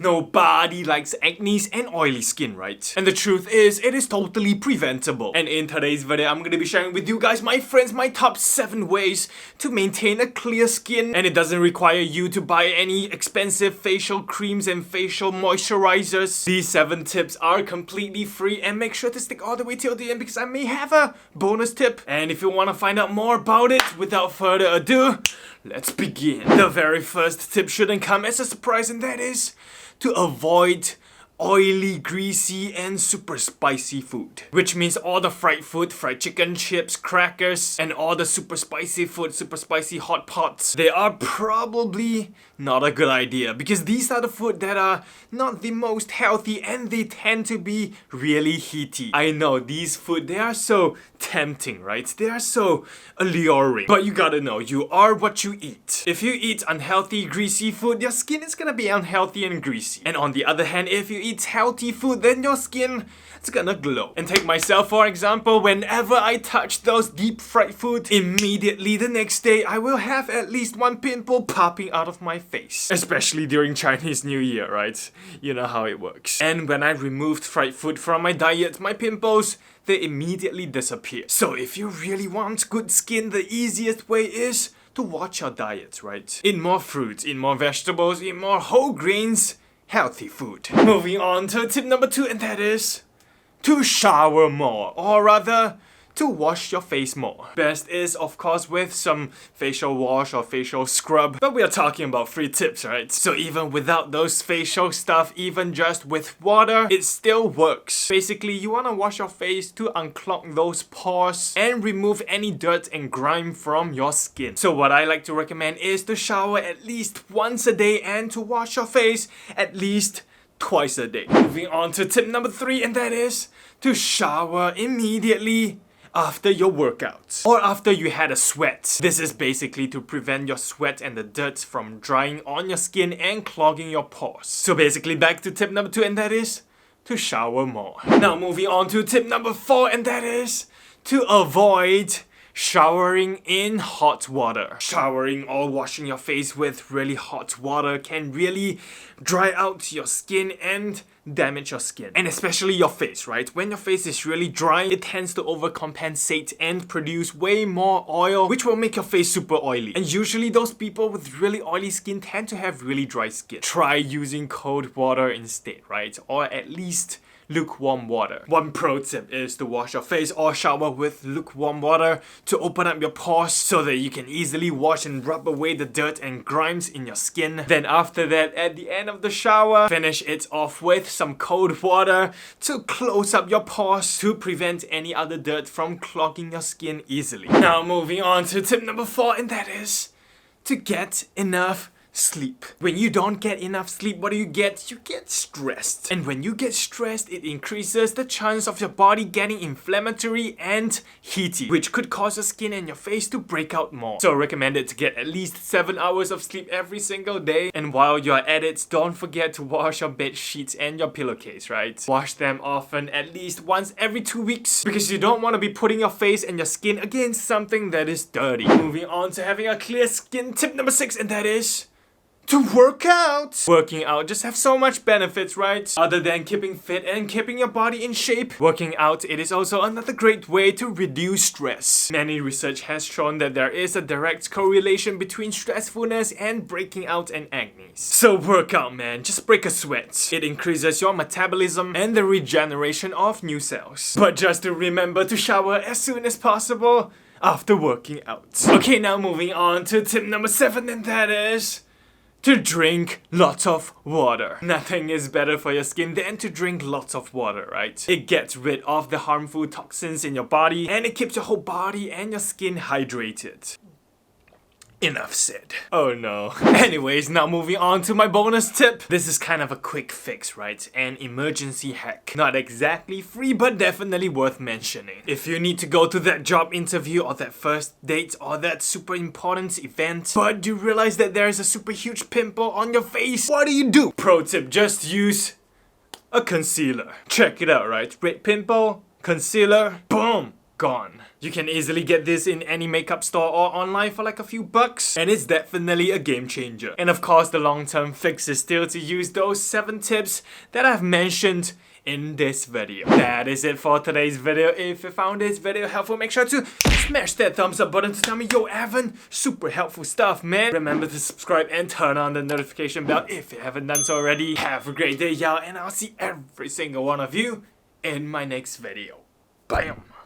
Nobody likes acne and oily skin, right? And the truth is, it is totally preventable. And in today's video, I'm gonna be sharing with you guys, my friends, my top 7 ways to maintain a clear skin. And it doesn't require you to buy any expensive facial creams and facial moisturizers. These 7 tips are completely free, and make sure to stick all the way till the end because I may have a bonus tip. And if you want to find out more about it, without further ado, let's begin. The very first tip shouldn't come as a surprise, and that is to avoid oily, greasy, and super spicy food. Which means all the fried food, fried chicken, chips, crackers, and all the super spicy food, super spicy hot pots, they are probably not a good idea because these are the food that are not the most healthy and they tend to be really heaty. I know, these food, they are so tempting, right? They are so alluring. But you gotta know, you are what you eat. If you eat unhealthy, greasy food, your skin is gonna be unhealthy and greasy. And on the other hand, if you eat healthy food, then your skin is gonna glow. And take myself for example, whenever I touch those deep fried food, immediately the next day I will have at least one pimple popping out of my face. Especially during Chinese New Year, right? You know how it works. And when I removed fried food from my diet, my pimples, they immediately disappear. So if you really want good skin, the easiest way is to watch your diet, right? Eat more fruits, eat more vegetables, eat more whole grains, healthy food. Moving on to tip number 2, and that is to shower more, or rather to wash your face more. Best is of course with some facial wash or facial scrub, but we are talking about free tips, right? So even without those facial stuff, even just with water, it still works. Basically, you want to wash your face to unclog those pores and remove any dirt and grime from your skin. So what I like to recommend is to shower at least once a day and to wash your face at least twice a day. Moving on to tip number 3, and that is to shower immediately after your workout or after you had a sweat. This is basically to prevent your sweat and the dirt from drying on your skin and clogging your pores. So basically back to tip number 2, and that is to shower more. Now moving on to tip number 4, and that is to avoid showering in hot water. Showering or washing your face with really hot water can really dry out your skin and damage your skin. And especially your face, right? When your face is really dry, it tends to overcompensate and produce way more oil, which will make your face super oily. And usually those people with really oily skin tend to have really dry skin. Try using cold water instead, right? Or at least lukewarm water. One pro tip is to wash your face or shower with lukewarm water to open up your pores so that you can easily wash and rub away the dirt and grimes in your skin. Then after that, at the end of the shower, finish it off with some cold water to close up your pores to prevent any other dirt from clogging your skin easily. Now moving on to tip number 4, and that is to get enough sleep. When you don't get enough sleep, what do you get? You get stressed. And when you get stressed, it increases the chance of your body getting inflammatory and heaty, which could cause your skin and your face to break out more. So recommended to get at least 7 hours of sleep every single day. And while you're at it, don't forget to wash your bed sheets and your pillowcase, right? Wash them often, at least once every 2 weeks, because you don't want to be putting your face and your skin against something that is dirty. Moving on to having a clear skin, tip number 6, and that is to work out. Working out just have so much benefits, right? Other than keeping fit and keeping your body in shape, working out, it is also another great way to reduce stress. Many research has shown that there is a direct correlation between stressfulness and breaking out and acne. So work out, man. Just break a sweat. It increases your metabolism and the regeneration of new cells. But just to remember to shower as soon as possible after working out. Okay, now moving on to tip number 7, and that is to drink lots of water. Nothing is better for your skin than to drink lots of water, right? It gets rid of the harmful toxins in your body and it keeps your whole body and your skin hydrated. Enough said. Oh no. Anyways, now moving on to my bonus tip. This is kind of a quick fix, right? An emergency hack. Not exactly free, but definitely worth mentioning. If you need to go to that job interview or that first date or that super important event, but you realize that there is a super huge pimple on your face, what do? Pro tip, just use a concealer. Check it out, right? Red pimple, concealer, boom! gone. You can easily get this in any makeup store or online for like a few bucks, and it's definitely a game changer. And of course, the long-term fix is still to use those 7 tips that I've mentioned in this video. That is it for today's video. If you found this video helpful, make sure to smash that thumbs up button to tell me, yo Evan, super helpful stuff, man. Remember to subscribe and turn on the notification bell if you haven't done so already. Have a great day, y'all, and I'll see every single one of you in my next video. Bam!